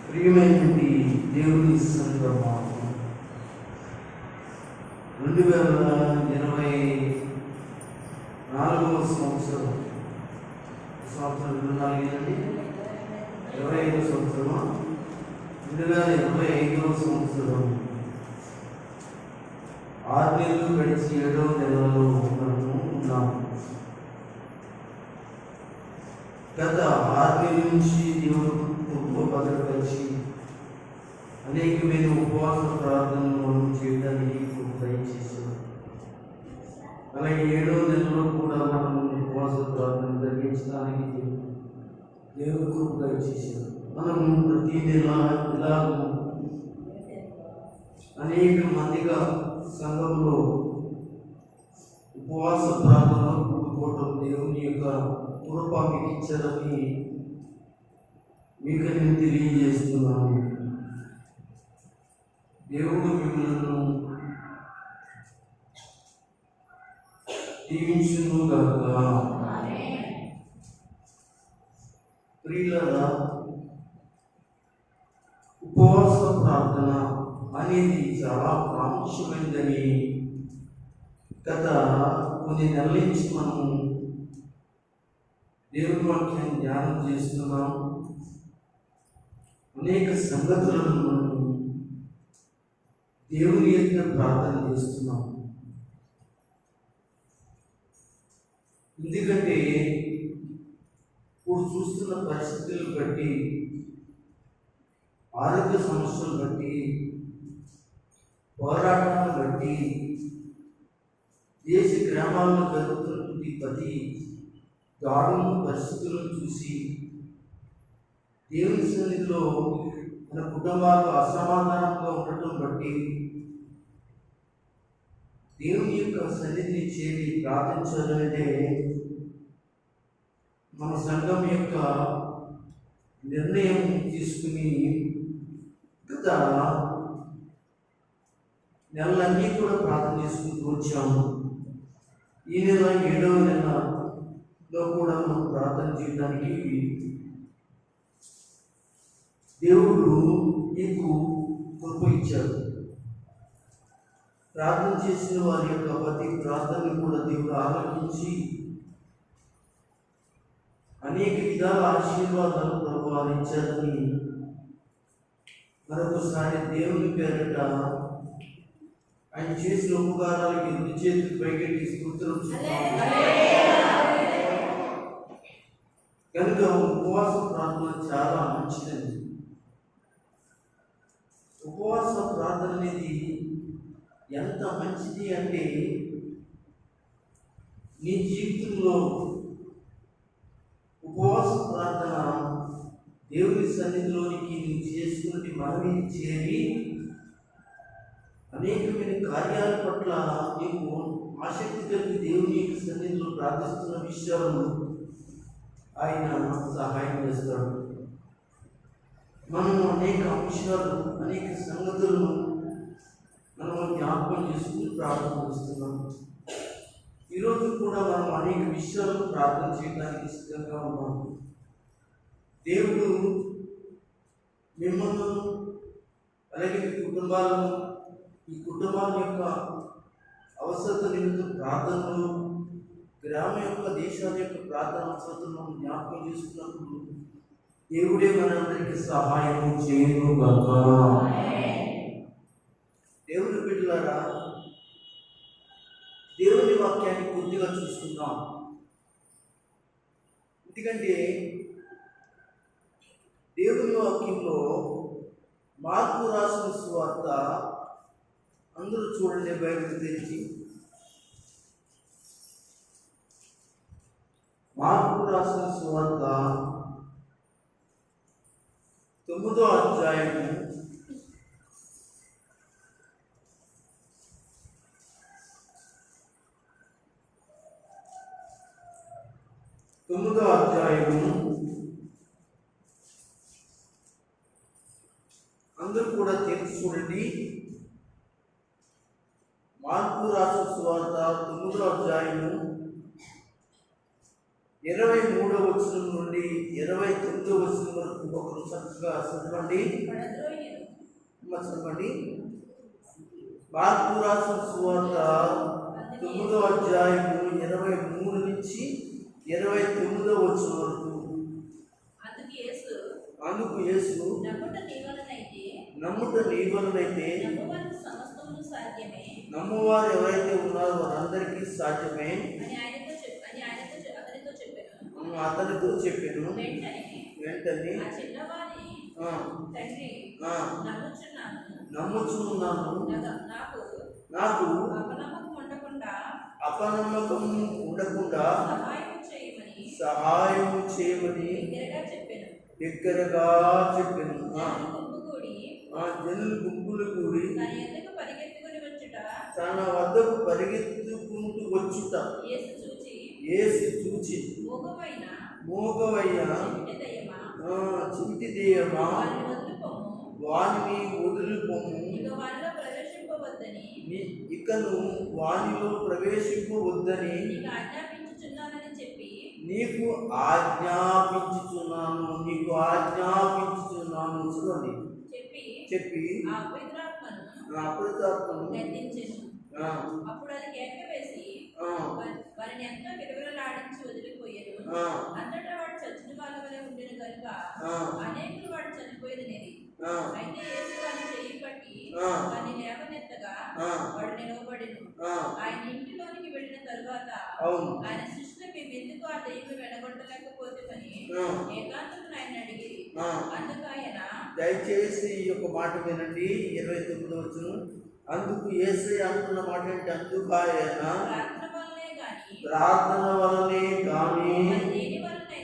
ప్రియమైనటువంటి దేవుని సంగమా, 2024 సంవత్సరం 24 25 సంవత్సరమా, 2025 సంవత్సరం 6 నెలలు గడిచి 7వ నెలలో ఉన్నాము. గత 6 నెలల నుంచి దేవుడు భద్రపరిచి అనేకమైన ఉపవాస ప్రార్థనలు చేయడానికి దయచేశారు. అలాగే 7వ నెలలో కూడా మనం ఉపవాస ప్రార్థన జరిగించడానికి దేవుడు దయచేశారు. మనం ప్రతి నెల ఇలా అనేక మందిగా సంఘంలో ఉపవాస ప్రార్థన కూడుకోవటం దేవుని యొక్క కృప మీకు ఇచ్చారని మీకు నేను తెలియజేస్తున్నాను. దేవుడు మిమ్మల్ని దీవించును గాక. ప్రియులారా, ఉపవాస ప్రార్థన అనేది చాలా ప్రాముఖ్యమైనదని గత కొన్ని నెలల నుంచి మనము దేవుని వాక్యాన్ని ధ్యానం చేస్తున్నాం. అనేక సంగతులను మనము దేవుని యొక్క ప్రార్థన చేస్తున్నాం. ఎందుకంటే ఇప్పుడు చూస్తున్న పరిస్థితులను బట్టి, ఆరోగ్య సమస్యలు బట్టి, పోరాటాలను బట్టి, దేశ గ్రామాల్లో జరుగుతున్నటువంటి ప్రతి దారుణ పరిస్థితులను చూసి దేవుని సన్నిధిలో మన కుటుంబాలు అసమాధానంగా ఉండటం బట్టి దేవుని యొక్క సన్నిధిని చేరి ప్రార్థించాలనేదే మన సంఘం యొక్క నిర్ణయం తీసుకుని గత నెలలన్నీ కూడా ప్రార్థన చేసుకుంటూ వచ్చాము. ఈ నెల 7వ నెలలో కూడా మనం ప్రార్థన చేయడానికి దేవుడు మీకు కృప ఇచ్చాడు. ప్రార్థన చేసిన వారి యొక్క ప్రతి ప్రార్థనను కూడా దేవుడు ఆలకించి అనేక విధాల ఆశీర్వాదాలు ప్రభావాలు ఇచ్చారని మరొకసారి దేవుని పేరట ఆయన చేసిన ఉపకారాలకి 2 చేతులు పైకెట్టి స్తోత్రం చెప్తాము. కనుక ఉపవాస ప్రార్థన చాలా మంచిదండి. ఉపవాస ప్రార్థన అనేది ఎంత మంచిది అంటే, నీ జీవితంలో ఉపవాస ప్రార్థన దేవుని సన్నిధిలోనికి నువ్వు చేసుకుని మనవి చేరి అనేకమైన కార్యాల పట్ల నీకు ఆసక్తి కలిగి దేవుని యొక్క సన్నిధిలో ప్రార్థిస్తున్న విషయాలను ఆయన సహాయం చేస్తాడు. మనము అనేక అంశాలు, అనేక సంగతులను మనం జ్ఞాపకం చేసుకుని ప్రార్థన చేస్తున్నాం. ఈరోజు కూడా మనం అనేక విషయాలను ప్రార్థన చేయడానికి సిద్ధంగా ఉన్నాం. దేవుడు మిమ్మల్ని, అలాగే మీ కుటుంబాలను, ఈ కుటుంబాల యొక్క అవసరత నిమిత్తం ప్రార్థనలు, గ్రామం యొక్క, దేశాల యొక్క ప్రార్థన అవసరతలను జ్ఞాపకం చేసుకున్నప్పుడు దేవుడే మనందరికీ సహాయం చేయను గాక. దేవుని బిడ్డలారా, దేవుని వాక్యాన్ని కొద్దిగా చూసుకుందాం. ఎందుకంటే దేవుని వాక్యంలో మార్కు రాసిన సువార్త, అందరూ చూడండి, బైబిల్ తెరిచి మార్కు రాసిన సువార్త 9వ అధ్యాయము 9వ అధ్యాయము అందరూ కూడా తెరిచి చూడండి. మార్కు రాసిన సువార్త 9వ అధ్యాయము 23వ వచనం నుండి 29వ వచనం వరకు ఒకరు చక్కగా చదవండి. చదవండి. మార్కు రాసిన సువార్త 9వ అధ్యాయము 23 నుంచి 29వ వచనం వరకు. అందుకు యేసు నమ్ముట నీ వలనైతే నమ్మువారు ఎవరైతే ఉన్నారో వారందరికీ సాధ్యమే అతనితో చెప్పాను. వెంటనే నమ్ముచున్నాను, నాకు అపనమ్మకం ఉండకుండా సహాయం చేయమని దగ్గరగా చెప్పాను. జనులు గుంపులు కూడి తన వద్దకు పరిగెత్తుకుంటూ వచ్చుట యేసు చూచి మోగవయ్యా చిమిటి దెయ్యమా వానిని వదిలిపోము, ఇకను వానిలో ప్రవేశింపవద్దని నీకు ఆజ్ఞాపించుచున్నాను. చూడండి చెప్పి అపవిత్రాత్మను అప్పుడు అది కేక వేసి వారిని ఎంతో విలువలాడించి వదిలిపోయారు. అంతటా వాడు చచ్చిన వాళ్ళ వలె ఉండేది కనుక అనేకులు వాడు చనిపోయేది. అయితే యేసు వారిని చెయ్యి పట్టి వారిని లేవనెత్తగా వాడు నిలవబడెను. ఆయన ఇంటిలోనికి వెళ్ళిన తరువాత ఆయన శిష్యులు మేము ఎందుకు ఆ దెయ్యం వెనగొట్టలేకపోతేమని ఏకాంతమును ఆయన అడిగి, అందుకు ఆయన దయచేసి ఈ యొక్క మాట వినండి. 29వ వచనం. అందుకు యేసయ్య అంటున్న మాట ఏంటి? అందుకు ఆయన ప్రార్థన వలనే కానీ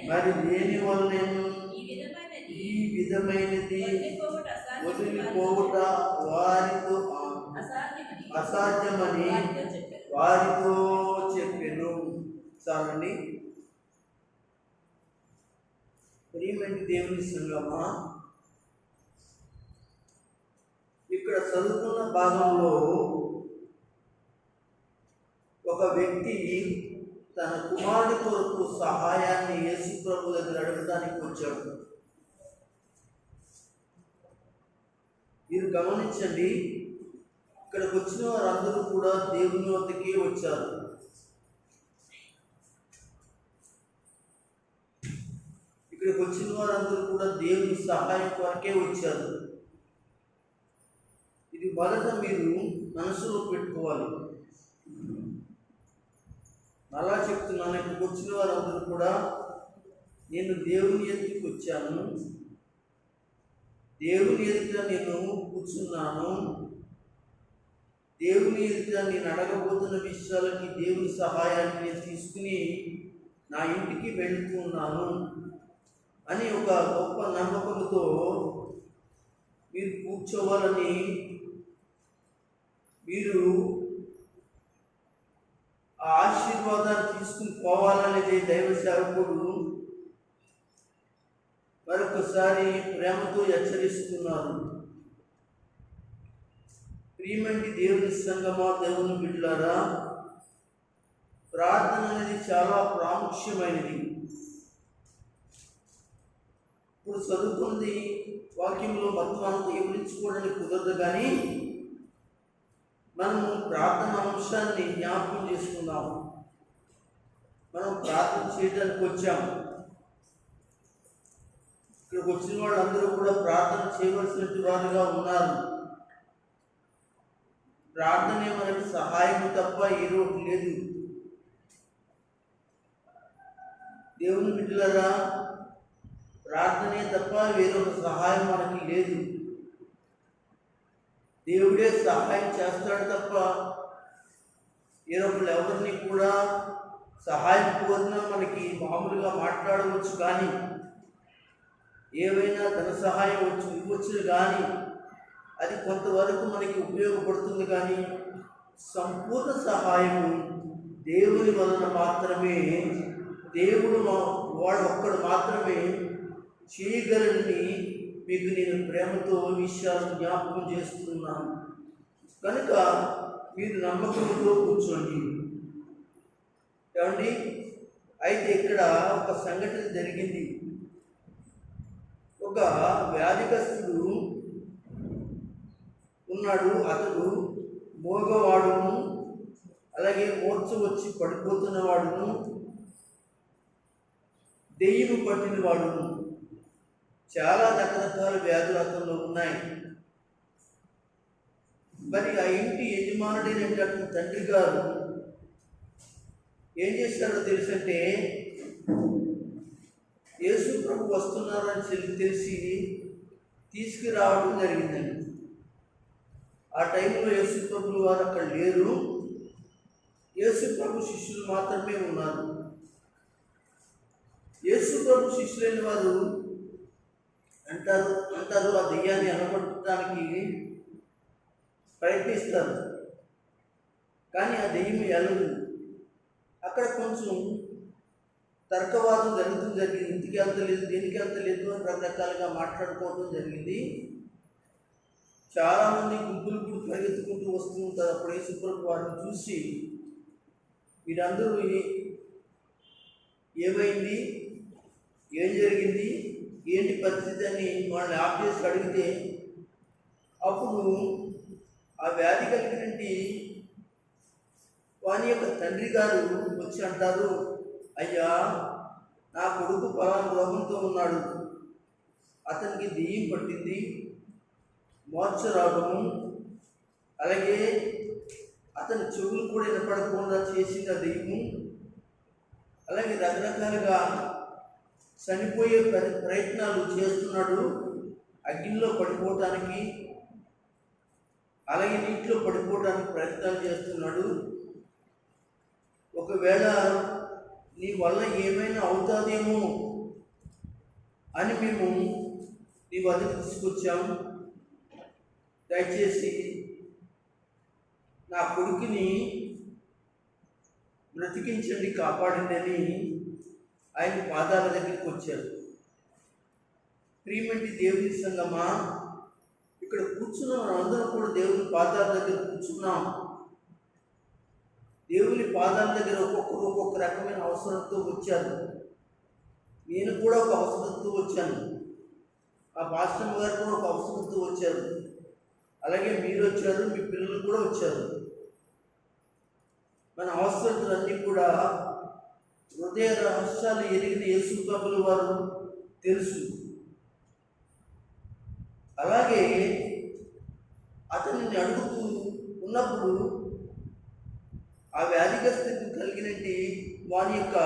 మరి దేని వలన ఈ విధమైనది వదిలిపోవుట వారితో అసాధ్యమని వారితో చెప్పెను. చాలండి. ప్రియమైన దేవుని సంగమా, ఇక్కడ చదువుతున్న భాగంలో ఒక వ్యక్తి తన కుమారుడి కొరకు సహాయాన్ని యేసు ప్రభు దగ్గర అడగడానికి వచ్చాడు. మీరు గమనించండి, ఇక్కడికి వచ్చిన వారందరూ కూడా దేవుని వద్దకే వచ్చారు. ఇక్కడికి వచ్చిన వారందరూ కూడా దేవుని సహాయం కొరకే వచ్చారు. ఇది మొదట మీరు మనసులో పెట్టుకోవాలి. అలా చెప్తున్నాను. ఇక్కడికి వచ్చిన వారందరూ కూడా నేను దేవుని ఎదుటికి వచ్చాను, దేవుని ఎదుట నేను కూర్చున్నాను, దేవుని ఎదుట నేను అడగబోతున్న విషయాలకి దేవుని సహాయాన్ని నేను తీసుకుని నా ఇంటికి వెళ్తున్నాను అని ఒక గొప్ప నమ్మకంతో మీరు కూర్చోవాలని, మీరు ఆ ఆశీర్వాదాన్ని తీసుకుని పోవాలనేది దైవ సేవకుడు మరొకసారి ప్రేమతో హెచ్చరిస్తున్నారు. ప్రియమంటి దేవుని సంగమా, దేవుని బిడ్డలారా, ప్రార్థన అనేది చాలా ప్రాముఖ్యమైనది. ఇప్పుడు చదువుతుంది వాక్యంలో మొత్తం అంతా వివరించుకోవడానికి కుదరదు, కానీ మనము ప్రార్థన అంశాన్ని జ్ఞాపకం చేసుకున్నాము. మనం ప్రార్థన చేయడానికి వచ్చాము. ఇక్కడికి వచ్చిన వాళ్ళందరూ కూడా ప్రార్థన చేయవలసినటువంటి వారుగా ఉన్నారు. ప్రార్థనే మనకి సహాయం తప్ప ఏదో లేదు. దేవుని బిడ్డలారా, ప్రార్థనే తప్ప వేరొక సహాయం మనకి లేదు. దేవుడే సహాయం చేస్తాడు తప్ప వేరొకరు ఎవరిని కూడా సహాయం కోరినా మనకి మామూలుగా మాట్లాడవచ్చు, కానీ ఏవైనా ధన సహాయం ఇవ్వచ్చు, కానీ అది కొంతవరకు మనకి ఉపయోగపడుతుంది. కానీ సంపూర్ణ సహాయం దేవుని వలన మాత్రమే, దేవుడు వాడు ఒక్కడు మాత్రమే చేయగలని మీకు నేను ప్రేమతో విషయాలను జ్ఞాపకం చేస్తున్నాను. కనుక మీరు నమ్మకంతో కూర్చోండి. ఏమండి, అయితే ఇక్కడ ఒక సంఘటన జరిగింది. ఒక వ్యాధిగ్రస్తుడు ఉన్నాడు. అతడు మోగవాడును, అలాగే మూర్ఛ వచ్చి పడిపోతున్న వాడును, దెయ్యము పట్టిన వాడును, చాలా రకరకాల వ్యాధులు అతనిలో ఉన్నాయి. మరి ఆ ఇంటి యజమానుడైనటువంటి తండ్రి గారు ఏం చేస్తారో తెలుసంటే, యేసు ప్రభు వస్తున్నారని తెలిసి తీసుకురావడం జరిగిందండి. ఆ టైంలో యేసు ప్రభు వారు అక్కడ లేరు. యేసు ప్రభు శిష్యులు మాత్రమే ఉన్నారు. యేసు ప్రభు శిష్యులైన వారు అంటారు ఆ దెయ్యాన్ని అనగొట్టడానికి ప్రయత్నిస్తారు, కానీ ఆ దెయ్యం ఎలదు. అక్కడ కొంచెం తర్కవాదం జరిగింది. ఇంటికి వెళ్తలేదు, దేనికి వెళ్తలేదు అని రకరకాలుగా మాట్లాడుకోవడం జరిగింది. చాలామంది గుంపులు పరిగెత్తుకుంటూ వస్తూ ఉంటారు. అప్పుడు యేసు ప్రభు వారిని చూసి, మీరందరూ ఏమైంది, ఏం జరిగింది, ఏంటి పరిస్థితి అని వాళ్ళని ఆఫ్ చేసి అడిగితే, అప్పుడు ఆ వ్యాధి కలిగినటువంటి వాని యొక్క తండ్రి గారు వచ్చి అంటారు, అయ్యా, నా కొడుకు పలానా రోగంతో ఉన్నాడు, అతనికి దెయ్యం పట్టింది, మూర్ఛ రోగము, అలాగే అతని చెవులు కూడా వినపడకుండా చేసింది ఆ దెయ్యము, అలాగే రకరకాలుగా చనిపోయే ప్రయత్నాలు చేస్తున్నాడు, అగ్నిలో పడిపోవటానికి, అలాగే నీటిలో పడిపోవడానికి ప్రయత్నాలు చేస్తున్నాడు. ఒకవేళ నీ వల్ల ఏమైనా అవుతుందేమో అని మేము నీ వద్దకు తీసుకొచ్చాము. దయచేసి నా కొడుకుని బ్రతికించండి, కాపాడండి అని ఆయన పాదాల దగ్గరికి వచ్చారు. ప్రియమంటి దేవుని సంగమా, ఇక్కడ కూర్చున్నాం, అందరం కూడా దేవుని పాదాల దగ్గర కూర్చున్నాం. దేవుని పాదాల దగ్గర ఒక్కొక్కరు ఒక్కొక్క రకమైన అవసరంతో వచ్చారు. నేను కూడా ఒక అవసరంతో వచ్చాను, ఆ పాస్టర్ గారు కూడా ఒక అవసరంతో వచ్చారు, అలాగే మీరు వచ్చారు, మీ పిల్లలు కూడా వచ్చారు. మన అవసరతలన్నీ కూడా హృదయ రహస్యాలు ఎరిగిన యేసు ప్రభుల వారు తెలుసు. అలాగే అతనిని అడుగుతూ ఉన్నప్పుడు ఆ వ్యాధిగ్రస్తుకు కలిగినట్టు వాని యొక్క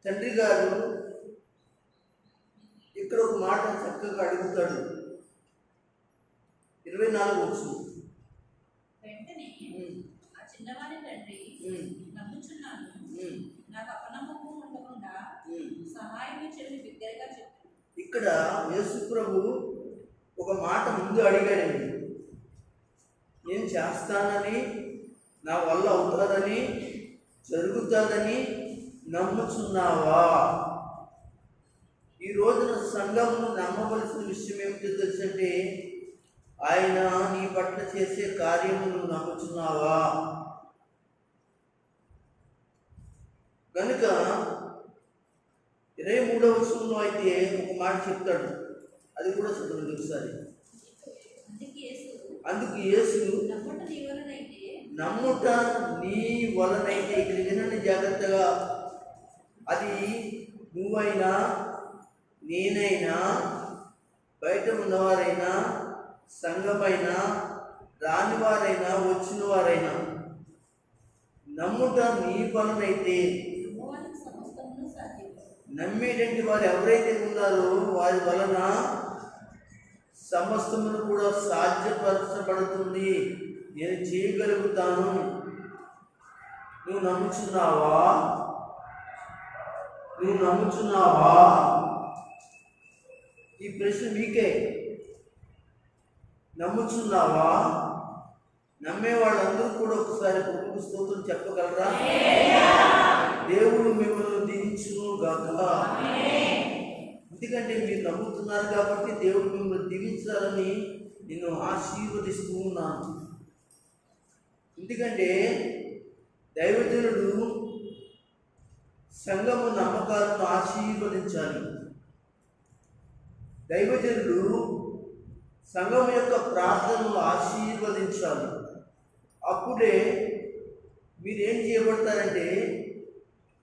తండ్రి గారు ఇక్కడ ఒక మాట చక్కగా అడుగుతాడు. 24 వచ్చు. వెంటనే ఆ చిన్నవాడి తండ్రి, నమ్ముచున్నాను, నాకు అపనమ్మకం ఉండకుండా సహాయం చేయని బిగ్గరగా చెప్పాడు. ఇక్కడ యేసు ప్రభు ఒక మాట ముందు అడిగాడండి, నేను చేస్తానని, నా వల్ల అవుతుందని, జరుగుతుందని నమ్ముచున్నావా? ఈ రోజున సంఘంను నమ్మవలసిన విషయం ఏమిటో తెలుసంటే, ఆయన నీ పట్ల చేసే కార్యమును నమ్ముచున్నావా? కనుక 23వ వచనంలో అయితే ఒక మాట చెప్తాడు, అది కూడా చదవండి ఒకసారి. అందుకు యేసు నమ్ముట నీ వలనైతే, ఇక్కడ వినండి జాగ్రత్తగా, అది నువ్వైనా, నేనైనా, బయట ఉన్నవారైనా, సంఘమైనా, రానివారైనా, వచ్చిన వారైనా, నమ్ముట నీ వలనైతే, నమ్మేటువంటి వారు ఎవరైతే ఉన్నారో వారి వలన సమస్తమును కూడా సాధ్యపరచబడుతుంది, నేను చేయగలుగుతాను. నువ్వు నమ్ముచున్నావా? నువ్వు నమ్ముచున్నావా? ఈ ప్రశ్న మీకే. నమ్ముచున్నావా? నమ్మే వాళ్ళందరూ కూడా ఒకసారి ప్రభువుకు స్తోత్రం చెప్పగలరా? దేవుడు మిమ్మల్ని దీవించును గాక. ఎందుకంటే మీరు నమ్ముతున్నారు కాబట్టి దేవుడు మిమ్మల్ని దీవించాలని నేను ఆశీర్వదిస్తూ ఉన్నాను. ఎందుకంటే దైవజనుడు సంఘము నమ్మకాలను ఆశీర్వదించాలి. దైవజనులు సంఘం యొక్క ప్రార్థనలు ఆశీర్వదించాలి. అప్పుడే మీరేం చేయబడతారంటే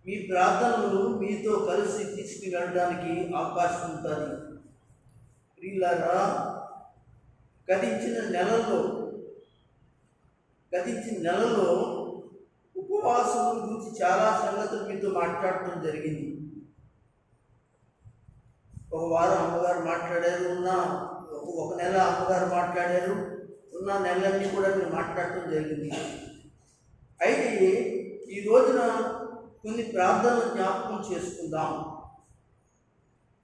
మీ ప్రార్థనలు మీతో కలిసి తీసుకుని వెళ్ళడానికి అవకాశం ఉంటుంది. ప్రియులారా, గతించిన నెలలో ఉపవాసం గురించి చాలా సంగతులు మీతో మాట్లాడటం జరిగింది. ఒక వారం అమ్మగారు మాట్లాడారు, ఒక నెల అమ్మగారు మాట్లాడారు, ఉన్న నెలలన్నీ కూడా నేను మాట్లాడటం జరిగింది. అయితే ఈ రోజున కొన్ని ప్రార్థనలు జ్ఞాపకం చేసుకుందాం.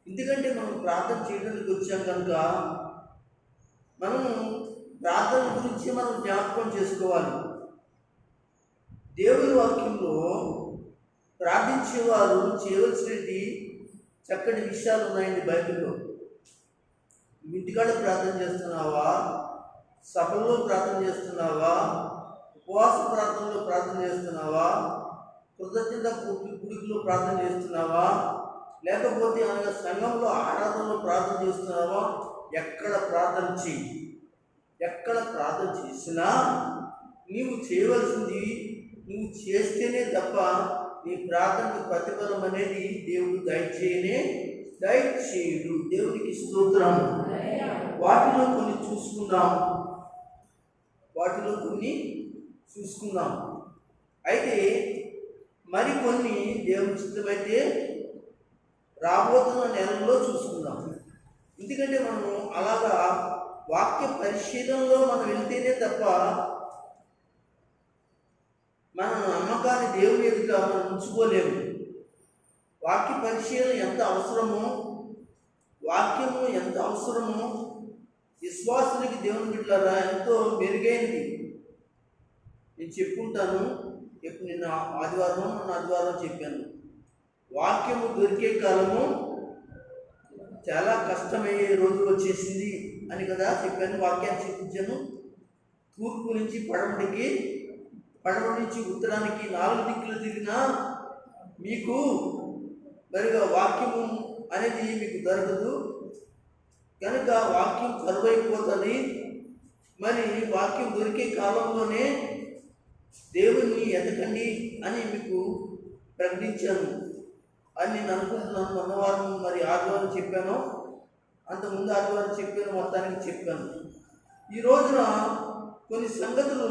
ఎందుకంటే మనం ప్రార్థన చేయడానికి వచ్చాం కనుక మనము ప్రార్థన గురించి మనం జ్ఞాపకం చేసుకోవాలి. దేవుని వాక్యంలో ప్రార్థించేవారు చేయవలసినవి చక్కటి విషయాలు ఉన్నాయండి బైబిల్లో. ఇంటికాడ ప్రార్థన చేస్తున్నావా, సభల్లో ప్రార్థన చేస్తున్నావా, ఉపవాస ప్రార్థనలో ప్రార్థన చేస్తున్నావా, కృతజ్ఞత గుడిలో ప్రార్థన చేస్తున్నావా, లేకపోతే అనగా సంఘంలో ఆరాధనలో ప్రార్థన చేస్తున్నావా, ఎక్కడ ప్రార్థన చేసినా నీవు చేయవలసింది నువ్వు చేస్తేనే తప్ప నీ ప్రార్థనకు ప్రతిఫలం అనేది దేవుడు దయచేయడు. దేవునికి స్తోత్రం. వాటిలో కొన్ని చూసుకుందాం. అయితే మరికొన్ని దేవుని చిత్తమైతే రాబోతున్న నెలల్లో చూసుకుందాం. ఎందుకంటే మనము అలాగా వాక్య పరిశీలనలో మనం వెళ్తేనే తప్ప మన నమ్మకాన్ని దేవుని ఎదుట మనం ఉంచుకోలేము. వాక్య పరిశీలన ఎంత అవసరమో, వాక్యము ఎంత అవసరమో విశ్వాసులకి దేవుని బిడ్డలారా ఎంతో మెరుగైనది. నేను చెప్పుకుంటాను. ఇప్పుడు నిన్న ఆదివారం చెప్పాను. వాక్యము దొరికే కాలము చాలా కష్టమయ్యే రోజు వచ్చేసింది అని కదా చెప్పాను. వాక్యాన్ని చూపించాను. తూర్పు నుంచి పడమటి నుంచి ఉత్తరానికి 4 దిక్కులు తిరిగినా మీకు మరిగా వాక్యము అనేది మీకు దొరకదు కనుక వాక్యం కరువైపోతుంది. మరి వాక్యం దొరికే కాలంలోనే దేవుణ్ణి ఎదకండి అని మీకు ప్రకటించాను అని నేను అనుకుంటున్నాను. మొన్నవారం మరి ఆదివారం చెప్పాను, అంతకుముందు ఆదివారం చెప్పాను, మొత్తానికి చెప్పాను. ఈ రోజున కొన్ని సంగతులు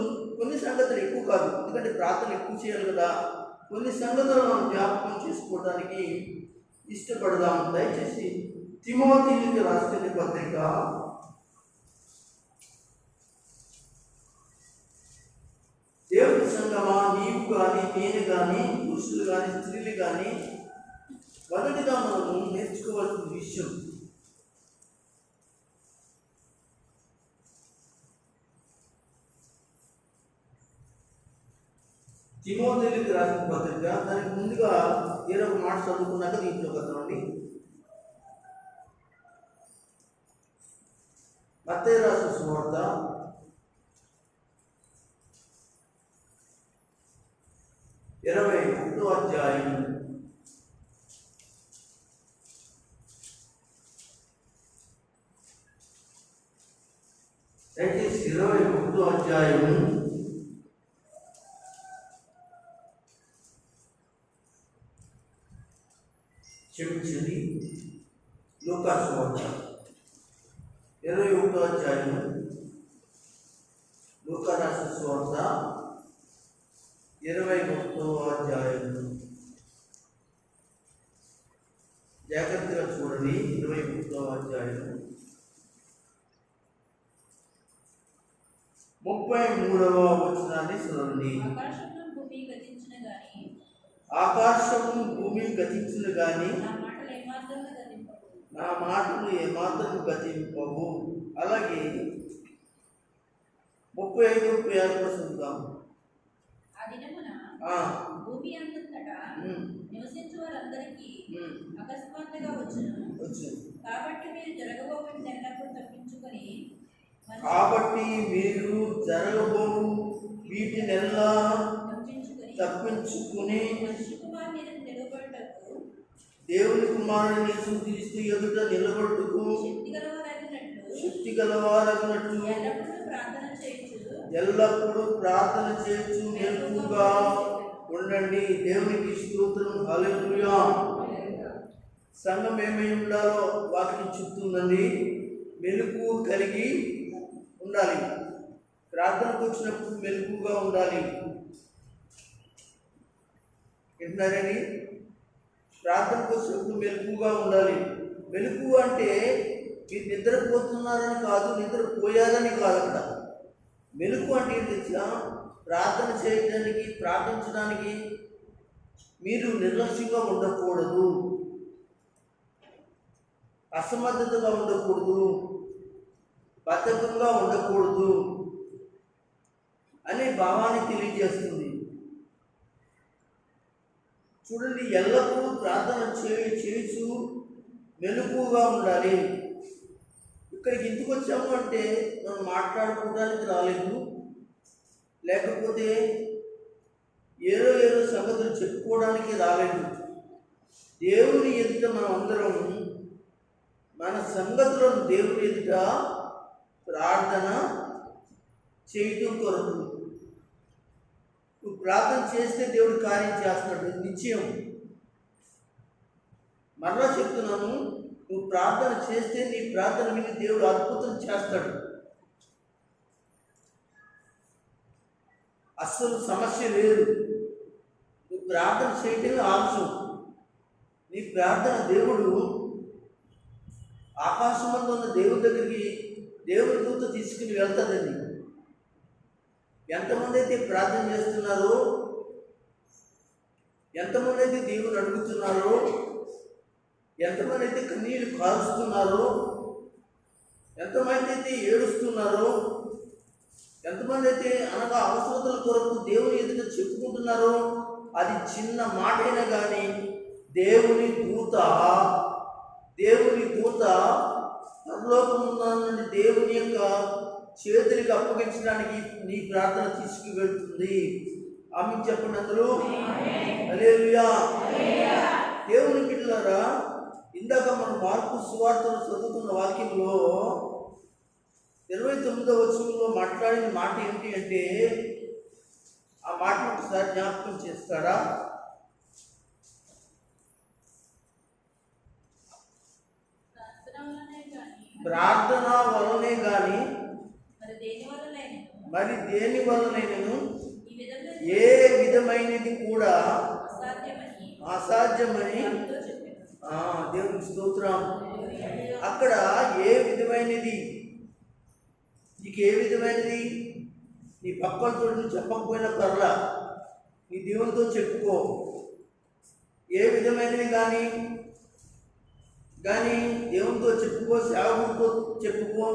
ఎక్కువ కాదు, ఎందుకంటే ప్రార్థన ఎక్కువ చేయాలి కదా. కొన్ని సంగతులు మనం జ్ఞాపకం చేసుకోవడానికి ఇష్టపడదాం. దయచేసి తిమోతికి రాసిన పత్రిక 7వ సంఘమా, నీవు కానీ నేను కానీ పురుషులు కానీ స్త్రీలు కానీ మొదటిగా మనము నేర్చుకోవాల్సిన విషయం తిమోతికి రాసిన పత్రిక. దానికి ముందుగా 20 మాట చదువుకున్నాక దీంట్లో కదండి. మత్తయి రాసిన సువార్త 21వ అధ్యాయం 21వ అధ్యాయం 21వ అధ్యాయం లూకా రాసిన సువార్త 21వ అధ్యాయం జాగ్రత్తగా చూడండి. 21వ అధ్యాయం 33వ వచనాన్ని చదవండి. ఆకాశము భూమి గతించును గాని నా మాటలు ఏమాత్రం గతింపవు. అలాగే 35-36 చదువుతాం. భూమి అంతటా నివసించే వారందరికీ అకస్మాత్తుగా వచ్చును. కాబట్టి మీరు జరగబోవు వీటినెల్లా తప్పించుకుని మనిషి కుమారుని ఎదుట నిలబడుటకు దేవుని కుమారుని యేసుక్రీస్తు ఎదుట నిలబడుటకు శక్తి గలవారగినట్లు ఎల్లప్పుడూ ప్రార్థన చేయుచు మెలకువగా ఉండండి. దేవునికి స్తోత్రం. హల్లెలూయా. సంఘం ఏమై ఉండాలో వాక్యం చెప్తుందండి. మెలకువ కలిగి ఉండాలి. ప్రార్థనకు వచ్చినప్పుడు మెలకువగా ఉండాలి. వింటున్నారండి? ప్రార్థనకు వచ్చినప్పుడు మెలకువగా ఉండాలి. మెలకువ అంటే మీరు నిద్రపోతున్నారని కాదు, నిద్రపోయారని కాదు. అక్కడ మెలకు అంటే ఏం తెలుసా? ప్రార్థన చేయడానికి, ప్రార్థించడానికి మీరు నిర్లక్ష్యంగా ఉండకూడదు, అసమర్థతగా ఉండకూడదు, బద్ధకంగా ఉండకూడదు అనే భావాన్ని తెలియజేస్తుంది. చూడండి, ఎల్లప్పుడూ ప్రార్థన చేయుచు మెలకువగా ఉండాలి. ఇక్కడికి ఎందుకు వచ్చాము అంటే మనం మాట్లాడుకోవడానికి రాలేదు, లేకపోతే ఏదో సంగతులు చెప్పుకోవడానికి రాలేదు. దేవుని ఎదుట మనం అందరం మన సంగతులను దేవుని ఎదుట ప్రార్థన చేయటం కొరకు. నువ్వు ప్రార్థన చేస్తే దేవుడు కార్యం చేస్తాడు, నిశ్చయం. మరలా చెప్తున్నాను, నువ్వు ప్రార్థన చేస్తే నీ ప్రార్థన విని దేవుడు అద్భుతం చేస్తాడు. అస్సలు సమస్య లేదు. నువ్వు ప్రార్థన చేయటమే ఆలస్యం. నీ ప్రార్థన దేవుడు ఆకాశమందు ఉన్న దేవుడి దగ్గరికి దేవుడి దూత తీసుకుని వెళ్తాదండి. ఎంతమంది అయితే ప్రార్థన చేస్తున్నారో, ఎంతమంది అయితే దేవుని అడుగుతున్నారో, ఎంతమంది అయితే కన్నీళ్ళు కారుస్తున్నారో, ఎంతమంది అయితే ఏడుస్తున్నారో, ఎంతమంది అయితే అనగా అవసరతల కొరకు దేవుని ఎదుట చెప్పుకుంటున్నారో, అది చిన్న మాట అయినా కానీ దేవుని దూత పరలోకమున్న నుండి దేవుని యొక్క చేతులకు అప్పగించడానికి నీ ప్రార్థన తీసుకువెళ్తుంది. ఆమె చెప్పండి అందరూ. హల్లెలూయా. దేవుని బిడ్డలారా, ఇందాక మనం మార్కు సువార్తను చదువుతున్న వాక్యంలో 29వ వచనంలో మాట్లాడిన మాట ఏంటి అంటే, ఆ మాట ఒకసారి జ్ఞాపకం చేస్తారా? ప్రార్థన వలనే కానీ మరి దేని వలనైనను ఏ విధమైనది కూడా అసాధ్యమని. దేవుని స్తోత్రం. అక్కడ ఏ విధమైనది, నీకు ఏ విధమైనది, నీ పక్కలతో చెప్పకపోయినా పర్లా, నీ దేవునితో చెప్పుకో. ఏ విధమైనది కానీ దేవునితో చెప్పుకో, సేవకుడితో చెప్పుకో,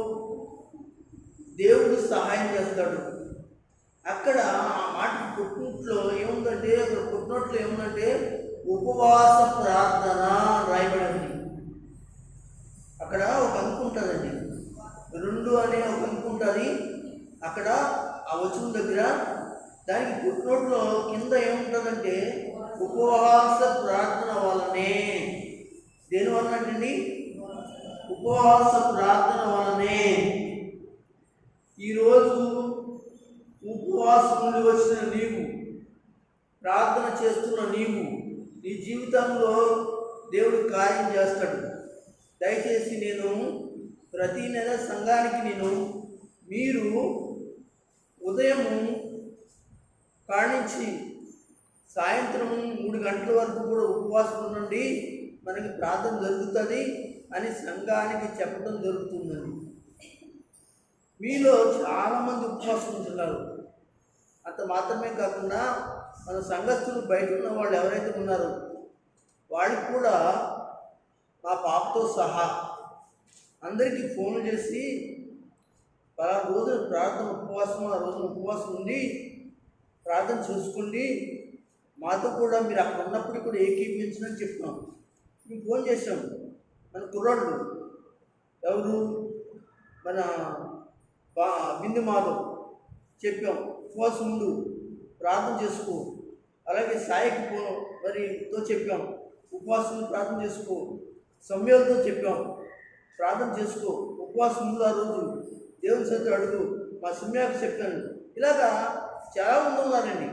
దేవుడు సహాయం చేస్తాడు. అక్కడ ఆ మాట పుట్టినట్లో ఏముందంటే, అక్కడ పుట్టినట్లో ఏముందంటే ఉపవాస ప్రార్థన రాయబడింది. అక్కడ ఒక అంకు ఉంటుందండి, 2 అనే ఒక అంకు ఉంటుంది అక్కడ ఆ వచనం దగ్గర. దానికి పుట్టినట్లో కింద ఏముంటుందంటే ఉపవాస ప్రార్థన వలనే. దేని వలన అండి? ఉపవాస ప్రార్థన వలనే. ఈరోజు ఉపవాసం నుండి వచ్చిన నీవు, ప్రార్థన చేస్తున్న నీవు, నీ జీవితంలో దేవుడు కార్యం చేస్తాడు. దయచేసి నేను ప్రతి నెల సంఘానికి మీరు ఉదయం కానించి సాయంత్రం 3 గంటల వరకు కూడా ఉపవాసం ఉండండి, మనకి ప్రార్థన జరుగుతుంది అని సంఘానికి చెప్పడం జరుగుతుందండి. మీలో చాలామంది ఉపవాసం ఉంటున్నారు. అంత మాత్రమే కాకుండా మన సంఘస్థులు బయట ఉన్న వాళ్ళు ఎవరైతే ఉన్నారో వాళ్ళకి కూడా మా పాపతో సహా అందరికీ ఫోన్ చేసి, పలానా రోజున ప్రార్థన ఉపవాసం, ఆ రోజున ఉపవాసం ఉండి ప్రార్థన చేసుకోండి, మాతో కూడా మీరు అక్కడ ఉన్నప్పుడు కూడా ఏకీపించని చెప్తున్నాం. మేము ఫోన్ చేసాం. మన కుర్రాళ్ళు ఎవరు, మన బిందు మాధవ్ చెప్పాం, ఉపవాసం ఉండు, ప్రార్థన చేసుకో, అలాగే సాయికి మరితో చెప్పాం, ఉపవాసం ప్రార్థన చేసుకో. సమయాలతో చెప్పాం, ప్రార్థన చేసుకో, ఉపవాసం ముందు ఆ రోజు దేవుని సైతం అడుగు. మా సమయానికి చెప్పాను. ఇలాగా చాలామంది ఉన్నారండి.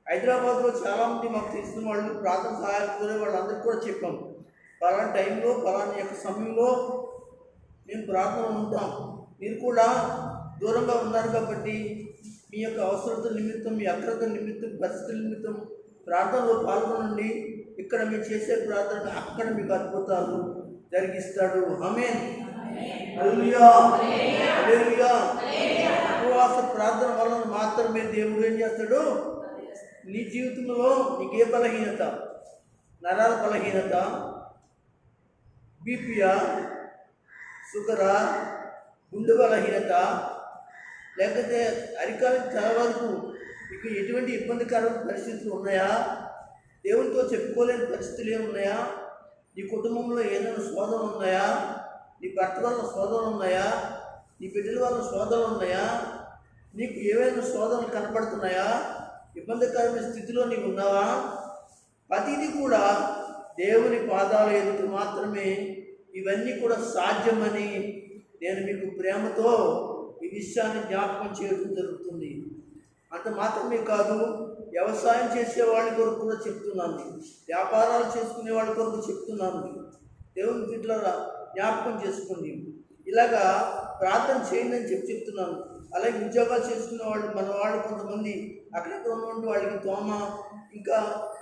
హైదరాబాద్లో చాలామంది మాకు తెలిసిన వాళ్ళు ప్రార్థన సహాయం కోరే వాళ్ళందరికీ కూడా చెప్పాం, పలానా టైంలో పలానా యొక్క సమయంలో మేము ప్రార్థన ఉంటాం. మీరు కూడా దూరంగా ఉన్నారు కాబట్టి మీ యొక్క అవసరతల నిమిత్తం, మీ అక్రత నిమిత్తం, పరిస్థితుల నిమిత్తం ప్రార్థనలో పాల్గొనండి. ఇక్కడ మీరు చేసే ప్రార్థన అక్కడ మీకు అద్భుతాలు జరిగిస్తాడు. ఆమేన్. హల్లెలూయా, హల్లెలూయా. ఉపవాస ప్రార్థన వలన మాత్రమే దేవుడు ఏం చేస్తాడు? నీ జీవితంలో నీకు ఏ బలహీనత, నరాల బలహీనత, బీపీయా, షుగరా, గుండె బలహీనత, లేకపోతే అరికాలం చాలా వరకు మీకు ఎటువంటి ఇబ్బందికరమైన పరిస్థితులు ఉన్నాయా? దేవునితో చెప్పుకోలేని పరిస్థితులు ఏమున్నాయా? నీ కుటుంబంలో ఏదైనా శోధనలు ఉన్నాయా? నీ భర్త వల్ల శోధనలు ఉన్నాయా? నీ బిడ్డల వల్ల శోధనలు ఉన్నాయా? నీకు ఏవైనా శోధనలు కనపడుతున్నాయా? ఇబ్బందికరమైన స్థితిలో నీవు ఉన్నావా? ప్రతిదీ కూడా దేవుని పాదాల ఎదుట మాత్రమే ఇవన్నీ కూడా సాధ్యమని నేను మీకు ప్రేమతో ఈ విషయాన్ని జ్ఞాపకం చేయడం జరుగుతుంది. అంత మాత్రమే కాదు, వ్యవసాయం చేసే వాళ్ళ కొరకు కూడా చెప్తున్నాను, వ్యాపారాలు చేసుకునే వాళ్ళ కొరకు చెప్తున్నాను. దేవుని బిడ్డలారా జ్ఞాపకం చేసుకోండి. ఇలాగా ప్రార్థన చేయండి అని చెప్తున్నాను. అలాగే ఉద్యోగాలు చేసుకునే వాళ్ళు, మన వాళ్ళు కొంతమంది అక్కడెక్కడ ఉన్నటువంటి వాళ్ళకి తోమ, ఇంకా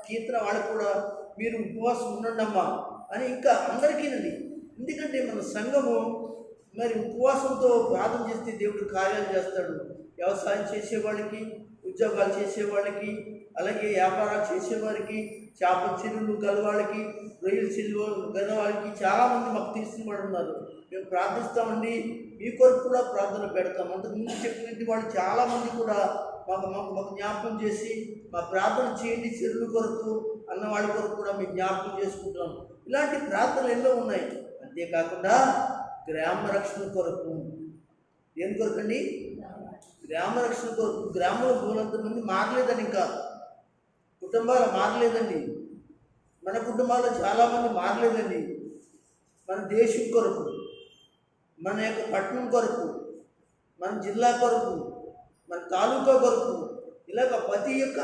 కీర్తన వాళ్ళకి కూడా మీరు ఉపవాసం ఉండండి అమ్మా అని ఇంకా అందరికీనండి. ఎందుకంటే మన సంఘము మరి ఉపవాసంతో ప్రార్థన చేస్తే దేవుడు కార్యాలు చేస్తాడు. వ్యవసాయం చేసేవాళ్ళకి, ఉద్యోగాలు చేసేవాళ్ళకి, అలాగే వ్యాపారాలు చేసేవారికి, చేపల చెరువులు గలవాళ్ళకి, రొయ్యల చెరువు గలవాళ్ళకి చాలామంది మాకు తీసుకుని ఉన్నారు. మేము ప్రార్థిస్తామండి, మీ కొరకు కూడా ప్రార్థన పెడతాం. అంతకుముందు చెప్పినట్టు వాళ్ళు చాలామంది కూడా మాకు జ్ఞాపకం చేసి మా ప్రార్థన చేయండి చెరువుల కొరకు అన్న వాళ్ళ కొరకు కూడా మేము జ్ఞాపకం చేసుకుంటాం. ఇలాంటి ప్రార్థనలు ఎన్నో ఉన్నాయి. అంతేకాకుండా గ్రామ రక్షణ కొరకు, దేని కొరకండి? గ్రామ రక్షణ కొరకు. గ్రామంలో పోలంతమంది మారలేదండి, ఇంకా కుటుంబాలు మారలేదండి, మన కుటుంబాల్లో చాలామంది మారలేదండి. మన దేశం కొరకు, మన యొక్క పట్టణం కొరకు, మన జిల్లా కొరకు, మన తాలూకా కొరకు, ఇలాగ ప్రతి యొక్క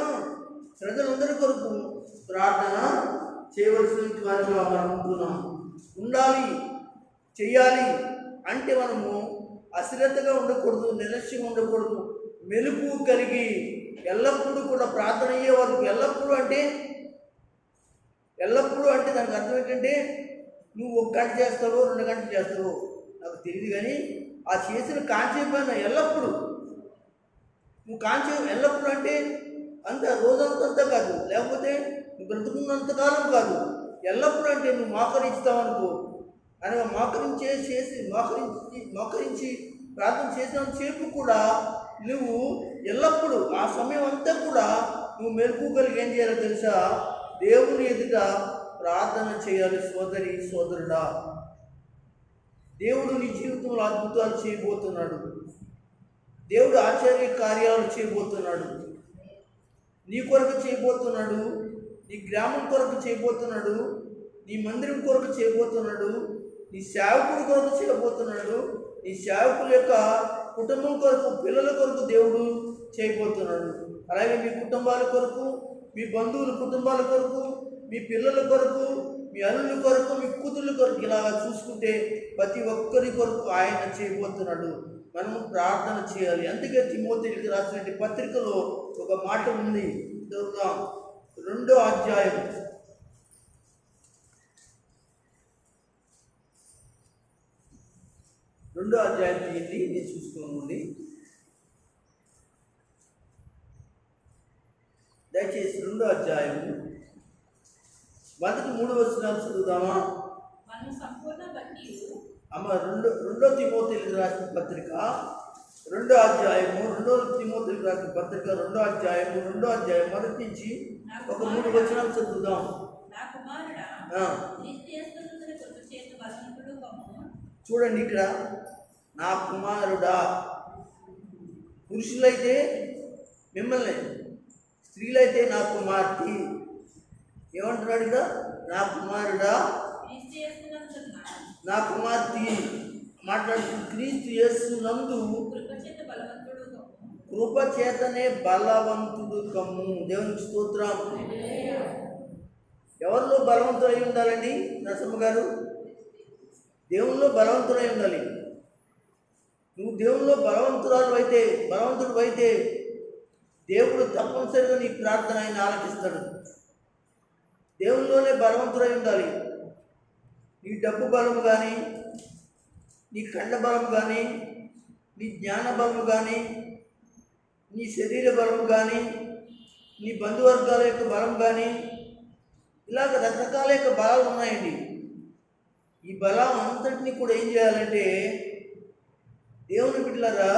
ప్రజలందరి కొరకు ప్రార్థన చేయవలసిన వారిగా మనం ఉంటున్నాం. ఉండాలి, చెయ్యాలి అంటే మనము అశ్రద్ధగా ఉండకూడదు, నిర్లక్ష్యంగా ఉండకూడదు. మెలుపు కలిగి ఎల్లప్పుడూ కూడా ప్రార్థన అయ్యే వరకు, ఎల్లప్పుడూ అంటే దానికి అర్థం ఏంటంటే నువ్వు 1 గంట చేస్తావో 2 గంటలు చేస్తావో నాకు తెలియదు, కానీ ఆ చేసిన కాంచేపైన ఎల్లప్పుడూ నువ్వు ఎల్లప్పుడూ అంటే అంత రోజంతా కాదు, లేకపోతే నువ్వు బ్రతుకున్నంతకాలం కాదు. ఎల్లప్పుడూ అంటే నువ్వు మోకరిస్తావనుకో, అనగా మోకరించి ప్రార్థన చేసినంత సేపు కూడా నువ్వు ఎల్లప్పుడూ ఆ సమయం అంతా కూడా నువ్వు మెలకువగలిగి ఏం చేయాలో తెలుసా? దేవుని ఎదుట ప్రార్థన చేయాలి. సోదరి సోదరుడా, దేవుడు నీ జీవితంలో అద్భుతాలు చేయబోతున్నాడు. దేవుడు ఆశ్చర్య కార్యాలు చేయబోతున్నాడు. నీ కొరకు చేయబోతున్నాడు, నీ గ్రామం కొరకు చేయబోతున్నాడు, నీ మందిరం కొరకు చేయబోతున్నాడు, నీ సేవకుడి కొరకు చేయబోతున్నాడు, నీ సేవకుల యొక్క కుటుంబం కొరకు, పిల్లల కొరకు దేవుడు చేయబోతున్నాడు. అలాగే మీ కుటుంబాల కొరకు, మీ బంధువుల కుటుంబాల కొరకు, మీ పిల్లల కొరకు, మీ అల్లుల కొరకు, మీ కూతుళ్ళ కొరకు, ఇలాగా చూసుకుంటే ప్రతి ఒక్కరి కొరకు ఆయన చేయబోతున్నాడు. మనము ప్రార్థన చేయాలి. అందుకే తిమోతికి రాసిన పత్రికలో ఒక మాట ఉంది, 2వ అధ్యాయం 2వ అధ్యాయం తీయండి, నేను చూసుకోండి దయచేసి. 2వ అధ్యాయం 3వ వచనం చదువుదామా? అమ్మ 2వ తిమోతికి రాసిన పత్రిక 2వ అధ్యాయము, 2వ తిమోతికి రాసిన పత్రిక 2వ అధ్యాయము 2వ అధ్యాయం మొదటి నుంచి ఒక 3 వచనాలు చదువుదాం. చూడండి ఇక్కడ, నా కుమారుడా, పురుషులైతే మిమ్మల్ని, స్త్రీలైతే నా కుమార్తె. ఏమంటున్నాడు ఇక? నా కుమారుడా, క్రీస్తు యేసునందున్న నా కుమార్తె మాట్లాడుతూ క్రీస్తు యేసునందు కృపచేత బలవంతుడు కమ్ము. కృప చేతనే బలవంతుడు కమ్ము. దేవునికి స్తోత్రం. ఎవరిలో బలవంతుడై ఉండాలండి నరసింహ గారు? దేవుల్లో బలవంతుడై ఉండాలి. నువ్వు దేవుల్లో బలవంతుడు అయితే దేవుడు తప్పనిసరిగా నీ ప్రార్థన ఆయన ఆలకిస్తాడు. దేవుల్లోనే బలవంతుడై ఉండాలి. నీ డబ్బు బలం కానీ, నీ కండ బలం కానీ, నీ జ్ఞాన బలం కానీ, నీ శరీర బలం కానీ, నీ బంధువర్గాల యొక్క బలం కానీ, ఇలాగ రకరకాల యొక్క బలాలు ఉన్నాయండి. ఈ బలం అంతటినీ కూడా ఏం చేయాలంటే దేవుని బిడ్డలారా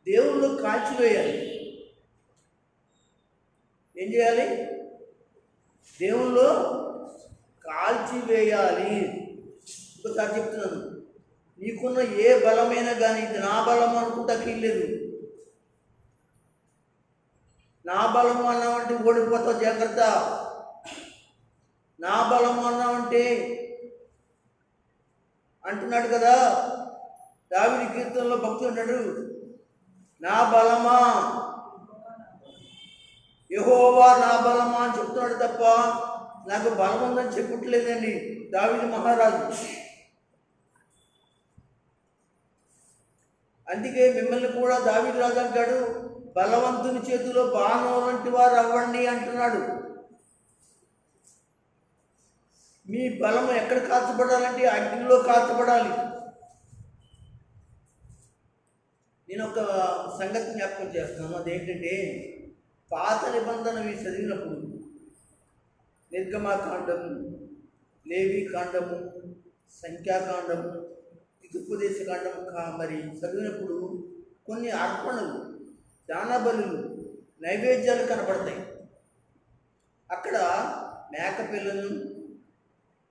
దేవుళ్ళు కాల్చివేయాలి. ఏం చేయాలి? దేవుల్లో కాల్చివేయాలి. ఒకసారి చెప్తున్నాను, నీకున్న ఏ బలమైనా కానీ ఇది నా బలం అనుకుంటాకి లేదు. నా బలము అన్నామంటే ఓడిపోతావు, జాగ్రత్త. నా బలము అన్నామంటే అంటున్నాడు కదా దావీదు కీర్తనలో భక్తుడు ఉన్నాడు, నా బలమా యెహోవా నా బలమా అని చెప్తున్నాడు తప్ప నాకు బలం ఉందని చెప్పట్లేదండి దావీదు మహారాజు. అందుకే మిమ్మల్ని కూడా దావీదు రాజు అంటాడు, బలవంతుని చేతిలో బాణం వంటి వారు అవ్వండి అంటున్నాడు. మీ బలం ఎక్కడ కాల్చబడాలంటే అగ్నిలో కాల్చబడాలి. నేను ఒక సంగతి జ్ఞాపకం చేస్తున్నాను. అదేంటంటే పాత నిబంధన చదివినప్పుడు నిర్గమాకాండము, లేవీకాండము, సంఖ్యాకాండము, ఉపదేశకాండం మరి చదివినప్పుడు కొన్ని అర్పణలు, దానబలులు, నైవేద్యాలు కనబడతాయి. అక్కడ మేకపిల్లను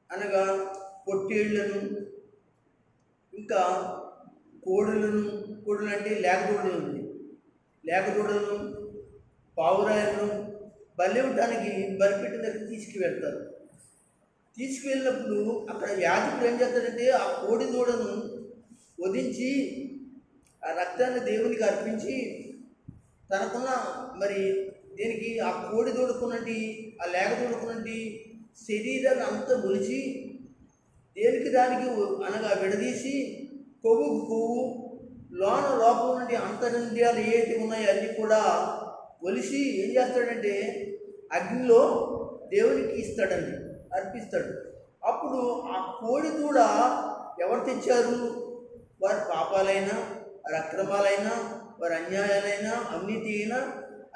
అనగా పొట్టేళ్లను, ఇంకా కోడులు అంటే లేకదూడలను, పావురాయలను బలివ్వటానికి బలిపీఠం దగ్గర తీసుకువెళ్తారు. తీసుకువెళ్ళినప్పుడు అక్కడ యాజకుడు ఏం చేస్తాడంటే ఆ కోడి దూడను వధించి ఆ రక్తాన్ని దేవునికి అర్పించి తనకున్న మరి దీనికి ఆ కోడి దూడుకున్నటి ఆ లేక దూడుకున్నటి శరీరాన్ని అంతా ఒలిచి దేనికి దానికి అనగా విడదీసి కొవ్వు లోపల నుండి అంతరింద్రియాలు ఏవైతే ఉన్నాయో అన్నీ కూడా ఒలిసి ఏం చేస్తాడంటే అగ్నిలో దేవునికి ఇస్తాడండి, అర్పిస్తాడు. అప్పుడు ఆ కోడి దూడ ఎవరు తెచ్చారు? వారి పాపాలైనా, వారి అక్రమాలైనా, వారి అన్యాయాలైనా, అవినీతి అయినా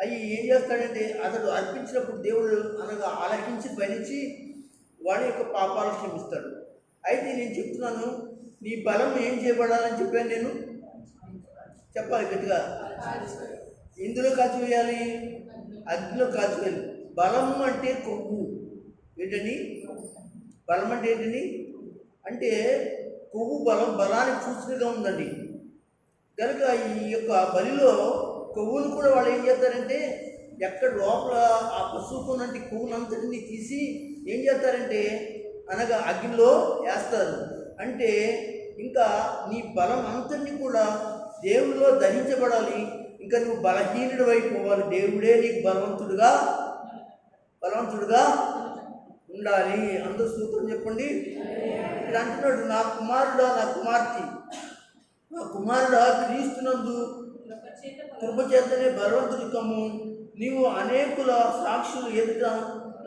అవి ఏం చేస్తాడంటే అతడు అర్పించినప్పుడు దేవుడు అనగా ఆలకించి భరించి వాడి యొక్క పాపాలు క్షమిస్తాడు. అయితే నేను చెప్తున్నాను, నీ బలం ఏం చేయబడాలని చెప్పాను నేను, చెప్పాలి గట్టిగా. ఇందులో కాల్చివేయాలి, అగ్నిలో కాల్చివేయాలి. బలం అంటే కొవ్వు. ఏంటండి బలం అంటే? ఏంటండి అంటే కొవ్వు బలానికి సూచనగా ఉందండి. కనుక ఈ యొక్క బలిలో కొవ్వును కూడా వాళ్ళు ఏం చేస్తారంటే ఎక్కడ లోపల ఆ పశువుకున్నట్టు కొవ్వునంతటిని తీసి ఏం చేస్తారంటే అనగా అగ్నిలో వేస్తారు. అంటే ఇంకా నీ బలం అంతటిని కూడా దేవుడిలో దహించబడాలి. ఇంకా నువ్వు బలహీనుడు అయిపోవాలి. దేవుడే నీకు బలవంతుడుగా ఉండాలి. అందరూ సూత్రం చెప్పండి. ఇక్కడ అంటున్నాడు, నా కుమారుడా, నా కుమారుడా క్రీస్తునందు కృపచేతనే బలవంతుడి కమ్ము. నీవు అనేకుల సాక్షులు ఎదుట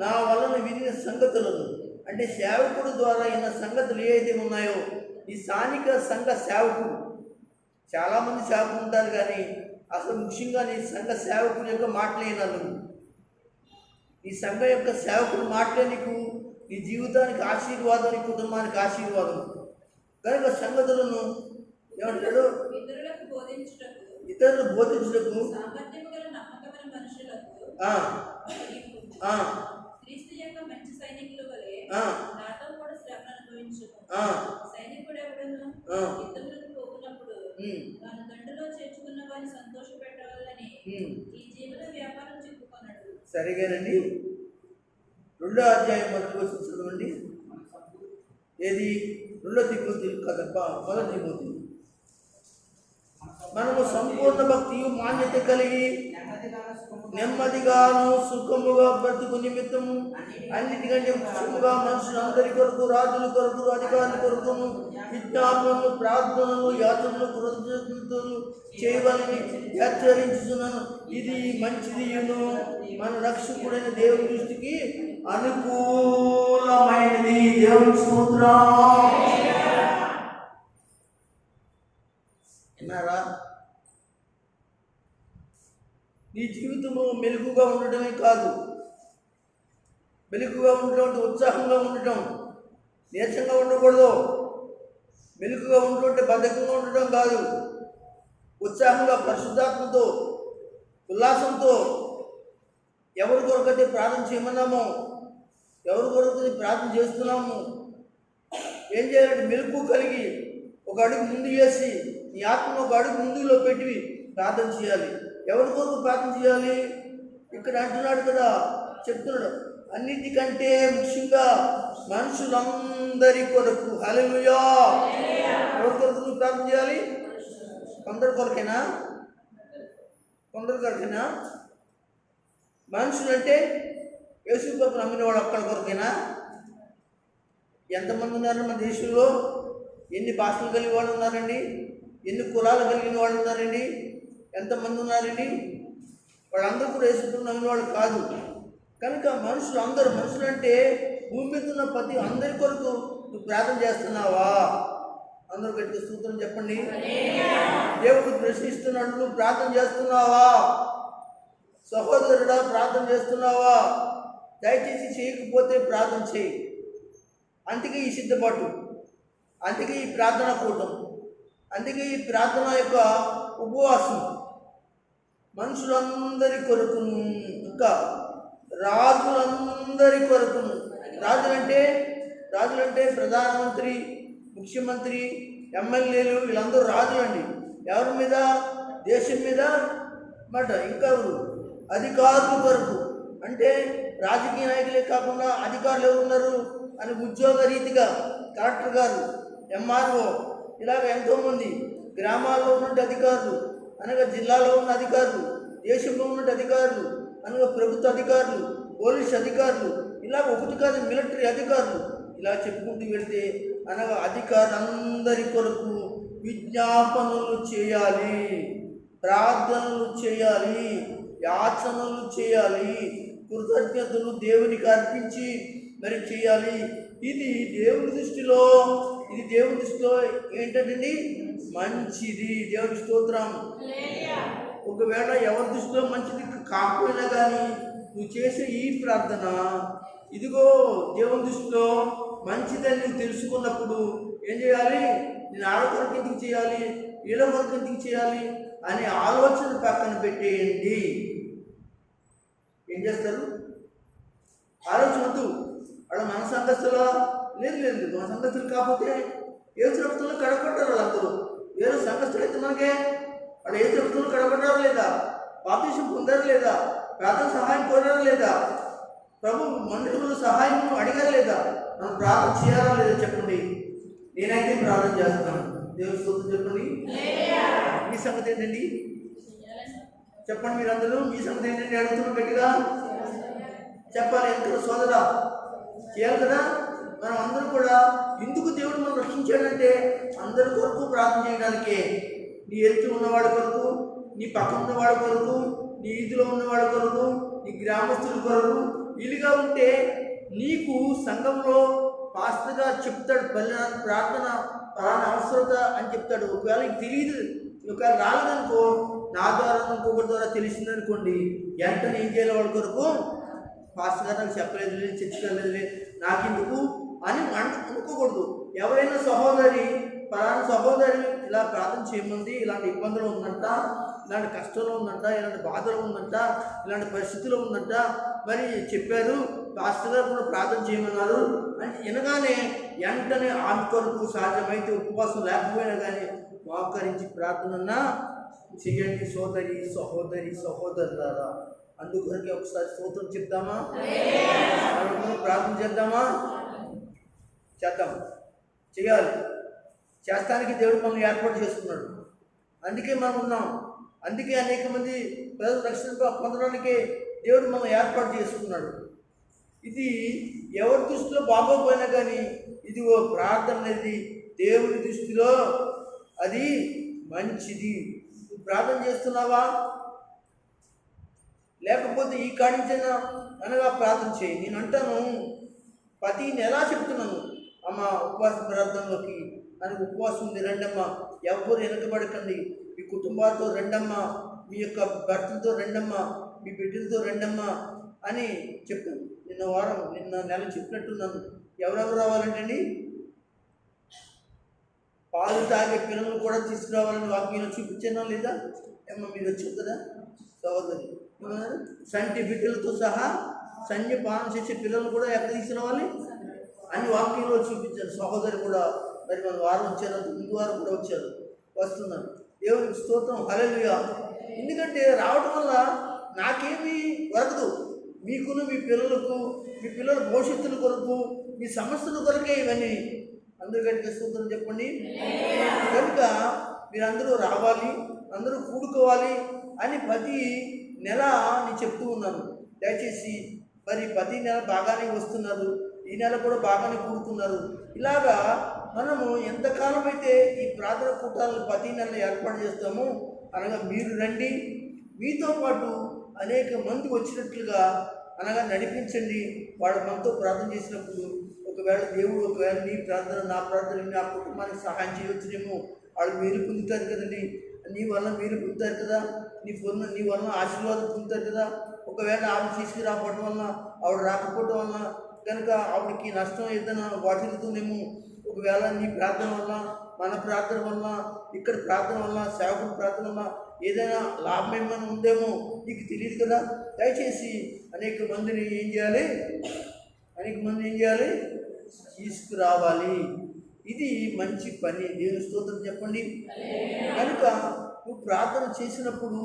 నా వలన వినిన సంగతులను, అంటే సేవకుడు ద్వారా అయిన సంగతులు ఏదైతే ఉన్నాయో, ఈ స్థానిక సంఘ సేవకుడు, చాలామంది సేవకులు ఉంటారు కానీ అసలు ముఖ్యంగా నీ సంఘ సేవకుడు యొక్క మాటలేనాను, ఈ సంఘం యొక్క సేవకుడు మాటలే నీకు నీ జీవితానికి ఆశీర్వాదం, నీ కుటుంబానికి ఆశీర్వాదం. కనుక సంగతులను ఏమంటాడు, ఇతరులు బోధించుటకు క్రీస్తు యొక్క మంచి సైనికుల వలె నాతో కూడా శ్రమను అనుభవించుము. సైనికుడు ఎవడును యుద్ధములకు పోకున్నప్పుడు తాను దండులో చేర్చుకున్న వారిని సంతోష పెట్టవాలని ఈ జీవన వ్యాపారం సరిగానండి. 2వ అధ్యాయం మొదటి వచనం చదవండి. ఏది 2 తిమోతి కదప్ప 1 తిమోతి. మనము సంపూర్ణ భక్తియు మాన్యత కలిగి నెమ్మదిగాను సుఖముగా బ్రతుకు నిమిత్తము అన్నిటికంటే ముఖ్యముగా మనుషులందరి కొరకు, రాజుల కొరకు, అధికారుల కొరకును విజ్ఞాపనలు, ప్రార్థనలు, యాత్రలు, కృతజ్ఞతలు చేయవలని హెచ్చరించుతున్నాను. ఇది మంచిదియును మన రక్షకుడైన దేవుని దృష్టికి అనుకూలమైనది. దేవుని స్తోత్రం. విన్నారా? నీ జీవితంలో మెలుగుగా ఉండటమే కాదు, మెలుగుగా ఉండటం అంటే ఉత్సాహంగా ఉండటం, నీరసంగా ఉండకూడదు. మెలుగుగా ఉండటం అంటే బద్ధకంగా ఉండటం కాదు, ఉత్సాహంగా పరిశుద్ధాత్మతో ఉల్లాసంతో ఎవరి కొరకైతే ప్రార్థన చేయమన్నామో, ఎవరి కొరకైతే ప్రార్థన చేస్తున్నాము, ఏం చేయాలంటే మెలుగు కలిగి ఒక అడుగు ముందు వేసి నీ ఆత్మను ఒక అడుగు ముందులో పెట్టి ప్రార్థన చేయాలి. ఎవరి కొరకు ప్రార్థన చేయాలి? ఇక్కడ అంటున్నాడు కదా, చెప్తున్నాడు, అన్నిటికంటే ముఖ్యంగా మనుషులందరి కొరకు. హల్లెలూయా. ఎవరి కొరకు నువ్వు ప్రార్థన చేయాలి? కొందరి కొరకేనా? కొందరి కొరకేనా? మనుషులంటే యేసు ప్రభువును నమ్మిన వాడు ఒక్కడి కొరకేనా? ఎంతమంది ఉన్నారు మన దేశంలో? ఎన్ని భాషలు కలిగిన వాళ్ళు ఉన్నారండి? ఎన్ని కులాలు కలిగిన వాళ్ళు ఉన్నారండి? ఎంతమంది ఉన్నారండి? వాళ్ళందరూ కూడా యేసు ప్రభువును నమ్మిన వాళ్ళు కాదు. కనుక మనుషులంటే భూమి మీద ఉన్న ప్రతి అందరి కొరకు నువ్వు ప్రార్థన చేస్తున్నావా? అందరూ గట్టిగా స్తోత్రం చెప్పండి. దేవుడు ప్రశ్నిస్తున్నాడు, నువ్వు ప్రార్థన చేస్తున్నావా? సహోదరుడా, ప్రార్థన చేస్తున్నావా? దయచేసి చేయకపోతే ప్రార్థన చేయి. అందుకే ఈ సిద్ధపాటు, అందుకే ఈ ప్రార్థన కూటం, అందుకే ఈ ప్రార్థన యొక్క ఉపవాసం. మనుషులందరి కొరకును, ఇంకా రాజులందరి కొరకును. రాజులంటే ప్రధానమంత్రి, ముఖ్యమంత్రి, ఎమ్మెల్యేలు, వీళ్ళందరూ రాజులండి. ఎవరి మీద? దేశం మీద మాట. ఇంకా అధికారుల కొరకు, అంటే రాజకీయ నాయకులే కాకుండా అధికారులు ఎవరున్నారు అని ఉద్యోగ రీతిగా కలెక్టర్ గారు, ఎంఆర్ఓ, ఇలాగ ఎంతోమంది గ్రామాల్లో ఉన్నట్టు అధికారులు, అనగా జిల్లాలో ఉన్న అధికారులు, దేశంలో ఉన్నట్టు అధికారులు, అనగా ప్రభుత్వ అధికారులు, పోలీస్ అధికారులు, ఇలా ఒకటి కాదు మిలిటరీ అధికారులు, ఇలా చెప్పుకుంటూ వెళ్తే అనగా అధికారులందరి కొరకు విజ్ఞాపనలు చేయాలి, ప్రార్థనలు చేయాలి, యాచనలు చేయాలి, కృతజ్ఞతలు దేవునికి అర్పించి మరి చేయాలి. ఇది దేవుని దృష్టిలో ఏంటండి? మంచిది. దేవుని స్తోత్రం. ఒకవేళ ఎవరి దృష్టిలో మంచిది కాకపోయినా కానీ నువ్వు చేసే ఈ ప్రార్థన ఇదిగో దేవుని దృష్టిలో మంచిదని నువ్వు తెలుసుకున్నప్పుడు ఏం చేయాలి? నేను ఆడ కొరకు ఎందుకు చేయాలి, వీళ్ళ కొరకు ఎందుకు చేయాలి అనే ఆలోచన పక్కన పెట్టేయండి. ఏం చేస్తారు? ఆలోచనద్దు. అక్కడ మన సంఘస్థులా? లేదు, మన సంఘస్థులు కాకపోతే ఏ ప్రభుత్వంలో కడగొట్టారు వాళ్ళందరూ. వేరే సంఘస్థులు అయితే మనకే అక్కడ ఏ ప్రభుత్వంలో కడగొట్టారా లేదా? బాప్తిసం పొందారా లేదా? ప్రార్థన సహాయం కోరారా లేదా? ప్రభు మనుషులు సహాయం అడిగారా లేదా? మనం ప్రార్థన చేయాలా లేదా? చెప్పండి. నేనైతే ప్రార్థన చేస్తాను. దేవుని స్తోత్రం చెప్పండి. మీ సంగతి ఏంటండి? చెప్పండి మీరందరూ. మీ సంగతి ఏంటండి? అడుగుతున్నాం గట్టిగా చెప్పాలి. ఎందుకు సోదరా? చేయాలి కదా. మనం అందరూ కూడా ఎందుకు దేవుడు మనం రక్షించాడంటే అందరి కొరకు ప్రార్థన చేయడానికే. నీ ఎత్తు ఉన్నవాడి కొరకు, నీ పక్కన ఉన్నవాడి కొరకు, నీ ఈదులో ఉన్నవాడి కొరకు, నీ గ్రామస్తుల కొరకు. వీలుగా ఉంటే నీకు సంఘంలో పాస్టర్గా చెప్తాడు, ప్రార్థన పలానా అవసరత అని చెప్తాడు. ఒకవేళ నీకు తెలియదు, ఒకవేళ రాలేదనుకో, నా ద్వారా ఇంకొకరి ద్వారా తెలిసిందనుకోండి, వెంటనే ఏం చేయాలి? వాళ్ళ కొరకు పాస్టర్ గారు నాకు చెప్పలేదు, చర్చలేదు, నాకెందుకు అని అనుకోకూడదు. ఎవరైనా పలానా సహోదరి ఇలా ప్రార్థన చేయమంది, ఇలాంటి ఇబ్బందులు ఉందంట, ఇలాంటి కష్టంలో ఉందంట, ఇలాంటి బాధలు ఉందంట, ఇలాంటి పరిస్థితుల్లో ఉందంట, మరి చెప్పారు పాస్టర్ గారు కూడా ప్రార్థన చేయమన్నారు అని వినగానే వెంటనే ఆమె కొరకు సాధ్యమైతే ఉపవాసం లేకపోయినా కానీ మోకరించి ప్రార్థన చేయండి. సోదరులారా, అందుకొరకే ఒకసారి స్తోత్రం చెప్తామా, ప్రార్థన చేద్దామా? చేద్దాం, చేయాలి. చేస్తానికి దేవుడు మనల్ని ఏర్పాటు చేసుకున్నాడు. అందుకే మనం ఉన్నాం. అందుకే అనేక మంది ప్రజలు రక్షణ పొందడానికే దేవుడు మనం ఏర్పాటు చేసుకున్నాడు. ఇది ఎవరి దృష్టిలో బాగోపోయినా కానీ ఇది ఓ ప్రార్థన అనేది దేవుని దృష్టిలో అది మంచిది. నువ్వు ప్రార్థన చేస్తున్నావా? లేకపోతే ఈ కాడించైనా అనగా ప్రార్థన చేయి. నేను అంటాను, ప్రతి నెలా చెప్తున్నాను, అమ్మ ఉపవాస ప్రార్థనలోకి అని ఉపవాసం ఉంది, రండమ్మా, ఎవరు వెనకబడకండి, మీ కుటుంబాలతో రెండమ్మా, మీ యొక్క భర్తలతో రెండమ్మా, మీ బిడ్డలతో రెండమ్మా అని చెప్పాను. నిన్న నెల చెప్పినట్టున్నాను. ఎవరెవరు రావాలంటండి? పాలు తాగే పిల్లలు కూడా తీసుకురావాలని వాక్యంలో చూపించానా లేదా? ఏమన్నా మీరు వచ్చి కదా సహోదరి, సంటి బిడ్డలతో సహా పానం చేసే పిల్లలు కూడా ఎక్కడ తీసుకురావాలి అని వాక్యంలో చూపించాను. సహోదరి కూడా మరి మన వారం వచ్చారు, ముందు వారం కూడా వచ్చారు, వస్తున్నారు. దేవునికి స్తోత్రం, హల్లెలూయా. ఎందుకంటే రావటం వల్ల నాకేమీ వరకదు, మీకును మీ పిల్లలకు, మీ పిల్లల భవిష్యత్తుల కొరకు, మీ సమస్యల కొరకే ఇవన్నీ. అందరికంటే స్తోత్రం చెప్పండి. కనుక మీరందరూ రావాలి, అందరూ కూడుకోవాలి అని ప్రతి నెల నేను చెప్తూ ఉన్నాను. దయచేసి మరి ప్రతి నెల బాగానే వస్తున్నారు, ఈ నెల కూడా బాగానే కూడుతున్నారు. ఇలాగా మనము ఎంతకాలం అయితే ఈ ప్రార్థన కూటాలను ప్రతి నెల ఏర్పాటు చేస్తామో అనగా మీరు రండి, మీతో పాటు అనేక మంది వచ్చినట్లుగా అనగా నడిపించండి. వాడు మనతో ప్రార్థన చేసినప్పుడు ఒకవేళ దేవుడు ఒకవేళ నీ ప్రార్థన నా ప్రార్థన నా కుటుంబానికి సహాయం చేయవచ్చునేమో, వాళ్ళు మీరు పొందుతారు కదండి, నీ వల్ల మీరు పొందుతారు కదా, నీ వలన ఆశీర్వాదం పొందుతారు కదా. ఒకవేళ ఆవిడ తీసుకురాకపోవడం వలన, ఆవిడ రాకపోవడం వలన కనుక ఆవిడకి నష్టం ఏదైనా వాటిల్లుతుందేమో, ఒకవేళ నీ ప్రార్థన వల్ల, మన ప్రార్థన వల్ల, ఇక్కడ ప్రార్థన వల్ల, సేవకుల ప్రార్థన వల్ల ఏదైనా లాభం ఏమైనా ఉందేమో నీకు తెలియదు కదా. దయచేసి అనేక మందిని ఏం చేయాలి తీసుకురావాలి. ఇది మంచి పని. దేవుని స్తోత్రం చెప్పండి. కనుక నువ్వు ప్రార్థన చేసినప్పుడు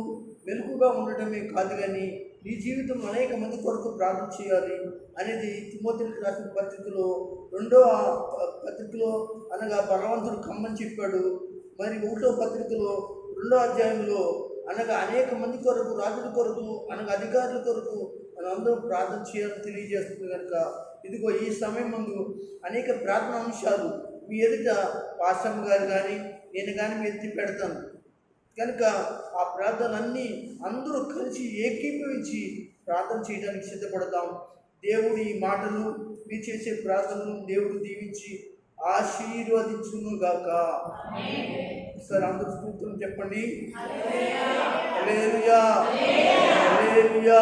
మెలకుగా ఉండటమే కాదు, కానీ నీ జీవితం అనేక మంది కొరకు ప్రార్థన చేయాలి అనేది తిమోతికి రాసిన పత్రికలో 2వ పత్రికలో అనగా బలవంతుడు కమ్మని చెప్పాడు. మరి 1వ పత్రికలో 2వ అధ్యాయంలో అనగా అనేక మంది కొరకు, రాజుల కొరకు, అనగా అధికారుల కొరకు మనం అందరం ప్రార్థన చేయాలని తెలియజేస్తుంది. కనుక ఇదిగో ఈ సమయం ముందు అనేక ప్రార్థన అంశాలు మీ ఎదుట పాస్టమ్ గారు కానీ నేను కానీ మీ ఎత్తి పెడతాను. కనుక ఆ ప్రార్థనలన్నీ అందరూ కలిసి ఏకీభవించి ప్రార్థన చేయడానికి సిద్ధపడతాం. దేవుడి మాటలు, మీరు చేసే ప్రార్థనలు దేవుడు దీవించి ఆశీర్వదించునుగాక. సార్ అందరూ స్తోత్రం చెప్పండి. హల్లెలూయా, హల్లెలూయా.